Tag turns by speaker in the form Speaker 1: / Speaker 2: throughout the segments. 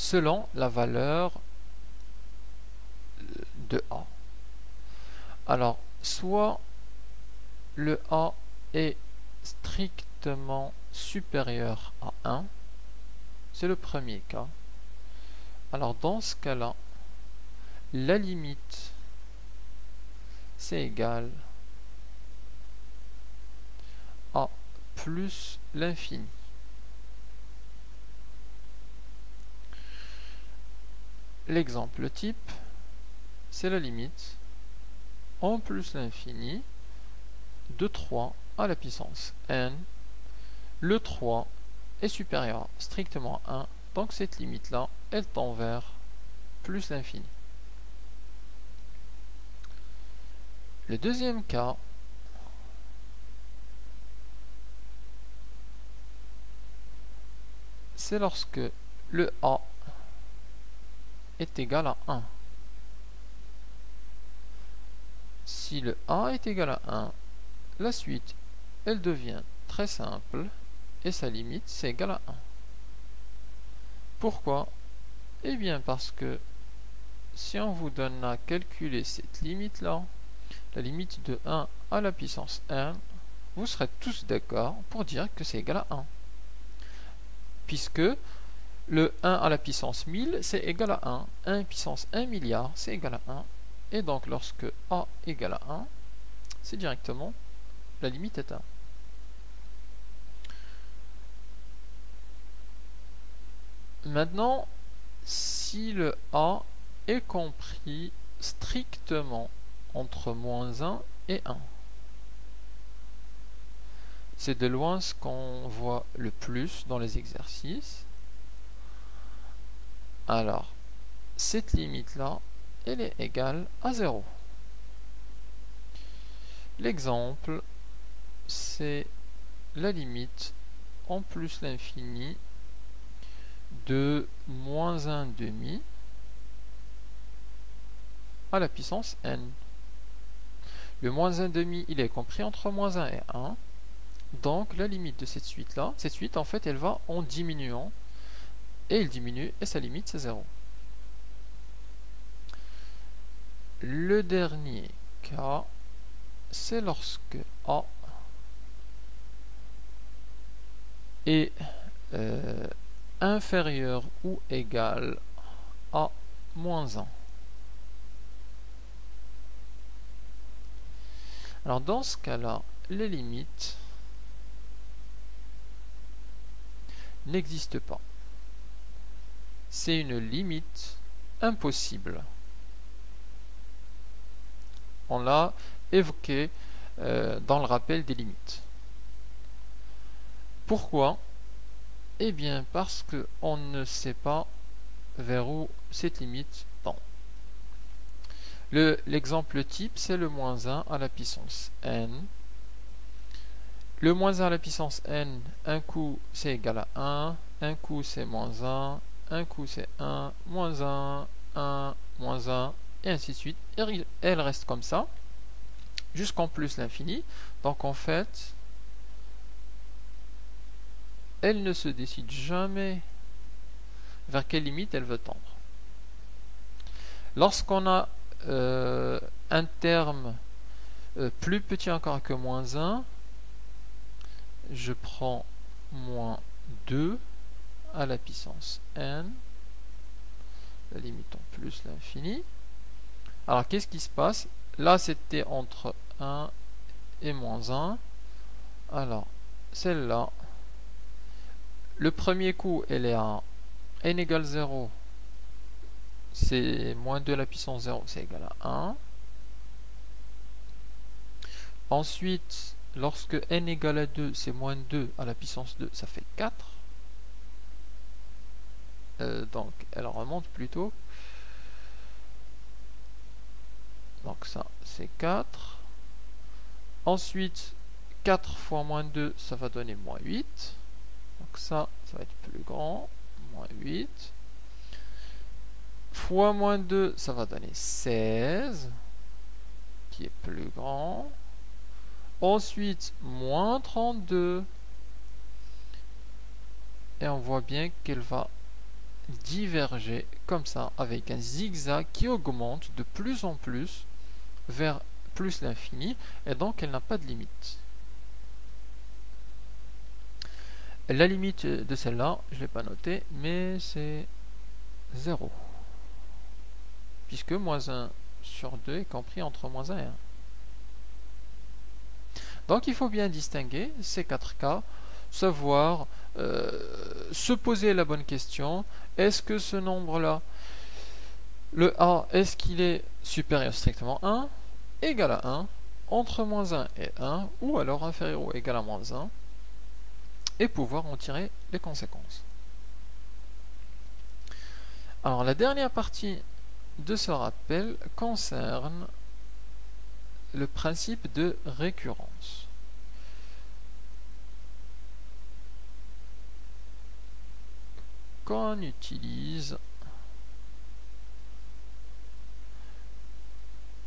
Speaker 1: selon la valeur de A. Alors, soit le A est strictement supérieur à 1, c'est le premier cas. Alors dans ce cas-là, la limite c'est égal à plus l'infini. L'exemple type, c'est la limite en plus l'infini de 3 à la puissance n. Le 3 est supérieur strictement à 1, donc cette limite-là, elle tend vers plus l'infini. Le deuxième cas, c'est lorsque le A est égal à 1. Si le A est égal à 1, la suite, elle devient très simple et sa limite, c'est égal à 1. Pourquoi? Eh bien parce que si on vous donne à calculer cette limite-là, la limite de 1 à la puissance n, vous serez tous d'accord pour dire que c'est égal à 1. Puisque le 1 à la puissance 1000, c'est égal à 1. 1 puissance 1 milliard, c'est égal à 1. Et donc lorsque A égale à 1, c'est directement la limite est 1. Maintenant, si le A est compris strictement entre moins 1 et 1, c'est de loin ce qu'on voit le plus dans les exercices. Alors, cette limite-là, elle est égale à 0. L'exemple, c'est la limite en plus l'infini de moins 1 demi à la puissance n. Le moins 1 demi, il est compris entre moins 1 et 1. Donc la limite de cette suite-là, cette suite en fait elle va en diminuant, et elle diminue, et sa limite c'est 0. Le dernier cas, c'est lorsque A est inférieur ou égal à moins 1. Alors dans ce cas-là, les limites n'existe pas. C'est une limite impossible. On l'a évoqué dans le rappel des limites. Pourquoi? Eh bien parce qu'on ne sait pas vers où cette limite tend. L'exemple type, c'est le moins 1 à la puissance n. Le moins 1 à la puissance n, un coup c'est égal à 1, un coup c'est moins 1, un coup c'est 1, moins 1, 1, moins 1, et ainsi de suite. Elle reste comme ça, jusqu'en plus l'infini. Donc en fait, elle ne se décide jamais vers quelle limite elle veut tendre. Lorsqu'on a un terme plus petit encore que moins 1, je prends moins 2 à la puissance n, la limite en plus l'infini. Alors qu'est-ce qui se passe? Là c'était entre 1 et moins 1. Alors celle-là, le premier coup elle est à n égale 0, c'est moins 2 à la puissance 0, c'est égal à 1. Ensuite, lorsque n égale à 2, c'est moins 2 à la puissance 2, ça fait 4. Donc elle remonte plutôt. Donc ça, c'est 4. Ensuite, 4 fois moins 2, ça va donner moins 8. Donc ça va être plus grand. Moins 8. Fois moins 2, ça va donner 16, qui est plus grand. Ensuite, moins 32. Et on voit bien qu'elle va diverger comme ça, avec un zigzag qui augmente de plus en plus vers plus l'infini, et donc elle n'a pas de limite. La limite de celle-là, je ne l'ai pas notée, mais c'est 0. Puisque moins 1 sur 2 est compris entre moins 1 et 1. Donc il faut bien distinguer ces 4 cas, savoir se poser la bonne question. Est-ce que ce nombre-là, le A, est-ce qu'il est supérieur strictement à 1, égal à 1, entre moins 1 et 1, ou alors inférieur ou égal à moins 1, et pouvoir en tirer les conséquences. Alors la dernière partie de ce rappel concerne le principe de récurrence. Qu'on utilise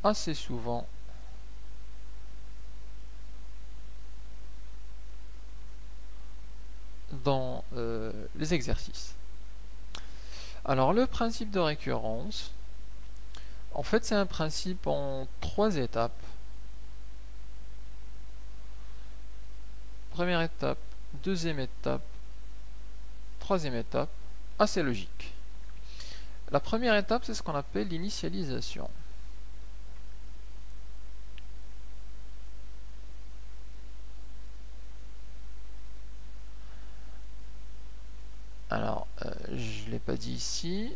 Speaker 1: assez souvent dans les exercices. Alors le principe de récurrence, en fait c'est un principe en 3 étapes. Première étape, deuxième étape, troisième étape, assez logique. La première étape, c'est ce qu'on appelle l'initialisation. Alors, je ne l'ai pas dit ici,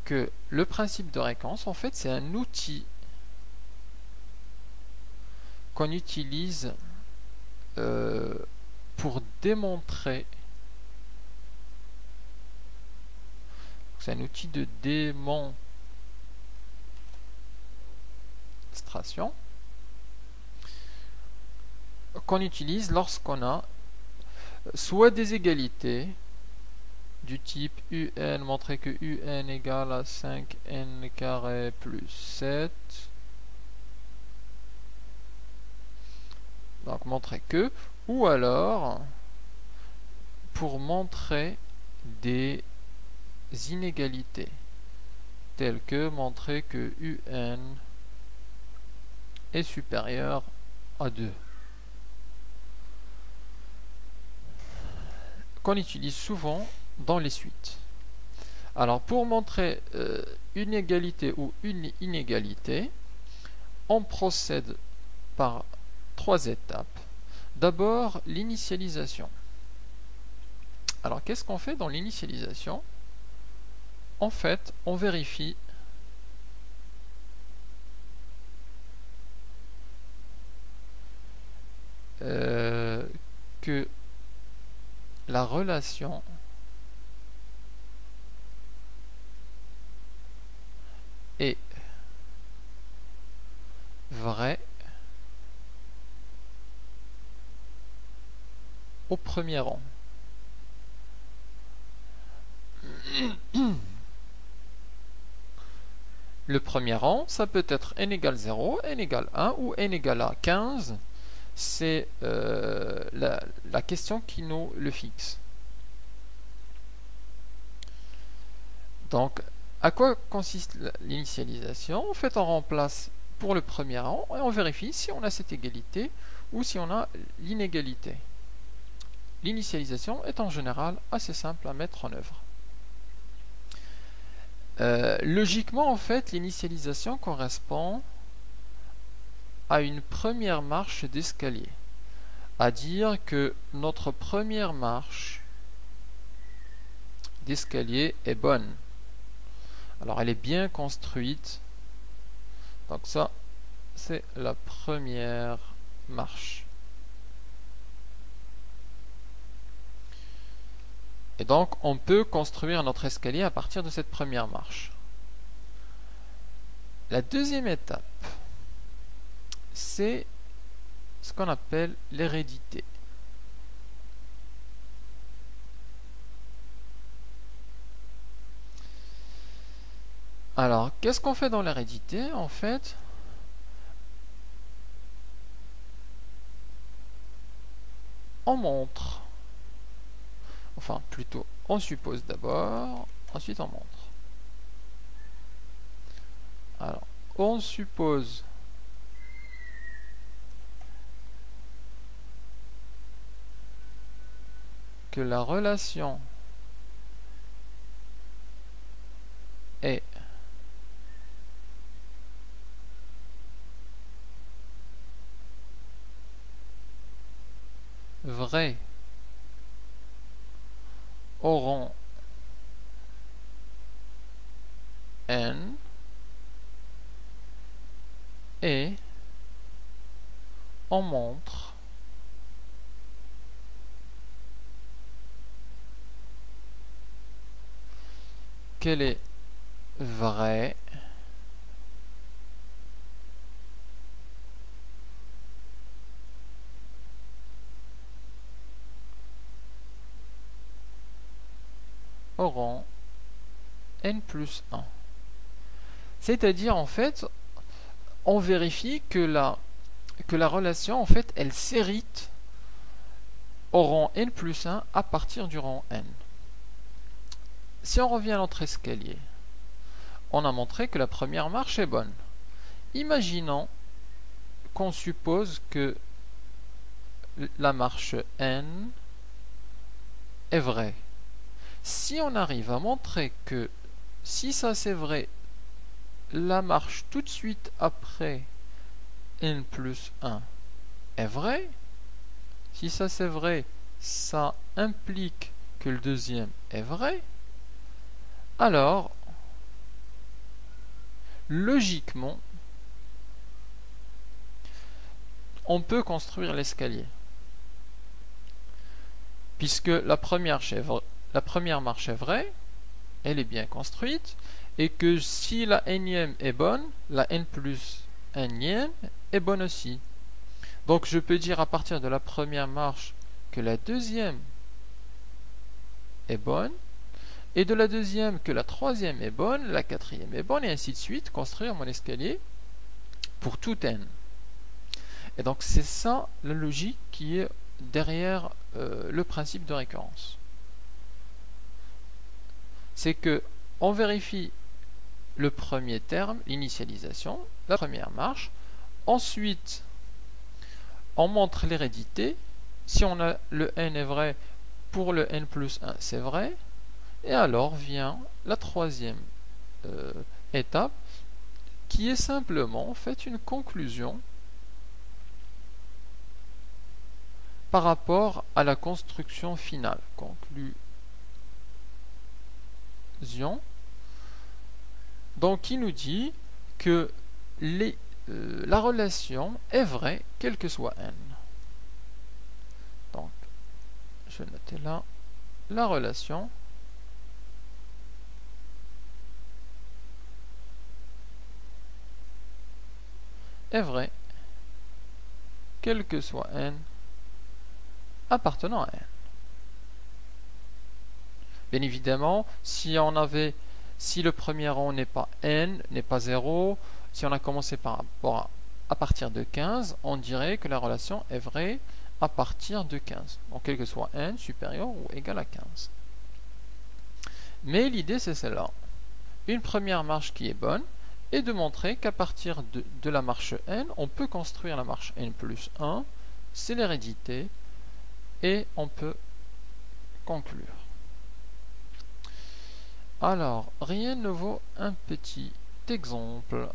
Speaker 1: que le principe de récurrence, en fait, c'est un outil qu'on utilise pour démontrer. C'est un outil de démonstration qu'on utilise lorsqu'on a soit des égalités du type UN, montrer que UN égale à 5n carré plus 7. Donc montrer que, ou alors pour montrer des inégalités, telles que montrer que UN est supérieur à 2. Qu'on utilise souvent dans les suites. Alors pour montrer une égalité ou une inégalité, on procède par 3 étapes. D'abord, l'initialisation. Alors qu'est-ce qu'on fait dans l'initialisation? En fait, on vérifie que la relation est vraie au premier rang. Le premier rang, ça peut être n égale 0, n égale 1 ou n égale à 15. C'est la question qui nous le fixe. Donc, à quoi consiste l'initialisation? En fait, on remplace pour le premier rang et on vérifie si on a cette égalité ou si on a l'inégalité. L'initialisation est en général assez simple à mettre en œuvre. Logiquement, en fait, l'initialisation correspond à une première marche d'escalier. À dire que notre première marche d'escalier est bonne. Alors, elle est bien construite. Donc ça, c'est la première marche. Et donc, on peut construire notre escalier à partir de cette première marche. La deuxième étape, c'est ce qu'on appelle l'hérédité. Alors, qu'est-ce qu'on fait dans l'hérédité? En fait, on montre Enfin, plutôt, on suppose d'abord, ensuite on montre. Alors, on suppose que la relation est vraie au rang n et on montre qu'elle est vraie au rang n plus 1. C'est-à-dire, en fait, on vérifie que la relation, en fait, elle s'hérite au rang n plus 1 à partir du rang n. Si on revient à notre escalier, on a montré que la première marche est bonne. Imaginons qu'on suppose que la marche n est vraie. Si on arrive à montrer que si ça c'est vrai, la marche tout de suite après n plus 1 est vraie, si ça c'est vrai, ça implique que le deuxième est vrai, alors logiquement on peut construire l'escalier, puisque la première marche est vraie, elle est bien construite, et que si la énième est bonne, la n plus énième est bonne aussi. Donc je peux dire à partir de la première marche que la deuxième est bonne, et de la deuxième que la troisième est bonne, la quatrième est bonne, et ainsi de suite, construire mon escalier pour tout n. Et donc c'est ça la logique qui est derrière le principe de récurrence. C'est que on vérifie le premier terme, l'initialisation, la première marche, ensuite on montre l'hérédité. Si on a le n est vrai, pour le n plus 1 c'est vrai, et alors vient la troisième étape qui est simplement en fait une conclusion par rapport à la construction finale. Conclusion. Donc qui nous dit que la relation est vraie quel que soit n. Donc je vais noter là, la relation est vraie quel que soit n appartenant à n. Bien évidemment, si le premier rang n'est pas n, n'est pas 0, si on a commencé par rapport à partir de 15, on dirait que la relation est vraie à partir de 15. Donc quel que soit n supérieur ou égal à 15. Mais l'idée c'est celle-là. Une première marche qui est bonne est de montrer qu'à partir de la marche n, on peut construire la marche n plus 1, c'est l'hérédité, et on peut conclure. Alors, rien ne vaut un petit exemple.